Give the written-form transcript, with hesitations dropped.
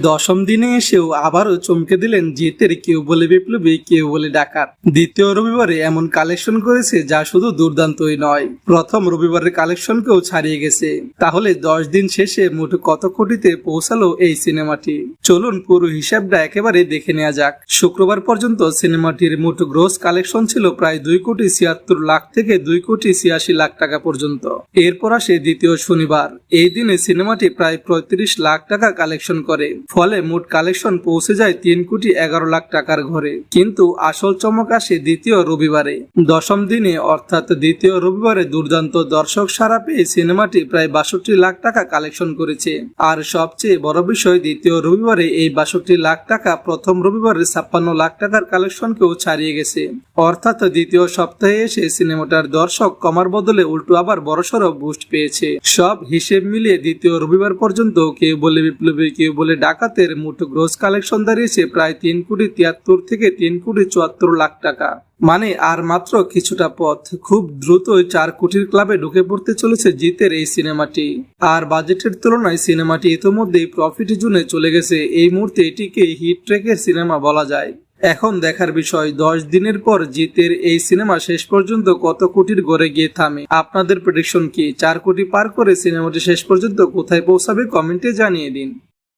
দশম দিনে এসেও আবারও চমকে দিলেন জিতের কেউ বলে বিপ্লবী, কেউ বলে ডাকাত। দ্বিতীয় রবিবারে এমন কালেকশন করেছে যা শুধু দুর্দান্তই নয়, প্রথম রবিবারের কালেকশনকেও ছাড়িয়ে গেছে। তাহলে 10 দিন শেষে মোট কত কোটিতে পৌঁছালো এই সিনেমাটি? চলুন পুরো হিসাবটা একেবারে দেখে নেওয়া যাক। শুক্রবার পর্যন্ত সিনেমাটির মোট গ্রোস কালেকশন ছিল প্রায় 2,76,00,000 থেকে 2,86,00,000 টাকা পর্যন্ত। এরপর আসে দ্বিতীয় শনিবার। এই দিনে সিনেমাটি প্রায় 35 লাখ টাকা কালেকশন করে, ফলে মোট কালেকশন পৌঁছে যায় 3,11,00,000 টাকার ঘরে। কিন্তু আসল চমক আসে দ্বিতীয় রবিবারে। দশম দিনে অর্থাৎ দ্বিতীয় রবিবারে দুর্দান্ত দর্শক সাড়া পেয়ে সিনেমাটি প্রায় 62 লাখ টাকা কালেকশন করেছে। আর সবচেয়ে বড় বিষয়, দ্বিতীয় রবিবারে এই 62 লাখ টাকা প্রথম রবিবারে 56 লাখ টাকার কালেকশনকেও ছাড়িয়ে গেছে। অর্থাৎ দ্বিতীয় সপ্তাহে এসে সিনেমাটার দর্শক কমার বদলে উল্টো আবার বড়সড় বুস্ট পেয়েছে। সব হিসেব মিলিয়ে দ্বিতীয় রবিবার পর্যন্ত কেউ বলে বিপ্লবী, কেউ বলে ডাকাতের মোট গ্রোস কালেকশন দাঁড়িয়েছে প্রায় 3,73,00,000 থেকে 3,74,00,000 টাকা। মানে আর মাত্র কিছুটা পথ, খুব দ্রুতই 4 কোটির ক্লাবে ঢুকে পড়তে চলেছে জিতের এই সিনেমাটি। আর বাজেটের তুলনায় সিনেমাটি ইতোমধ্যেই প্রফিট জোনে চলে গেছে। এই মুহূর্তে এটিকে হিট ট্র্যাকের সিনেমা বলা যায়। এখন দেখার বিষয়, 10 দিনের পর জিতের এই সিনেমা শেষ পর্যন্ত কত কোটির গড়ে গিয়ে থামে। আপনাদের প্রেডিকশন কি? 4 কোটি পার করে সিনেমাটি শেষ পর্যন্ত কোথায় পৌঁছাবে? কমেন্টে জানিয়ে দিন।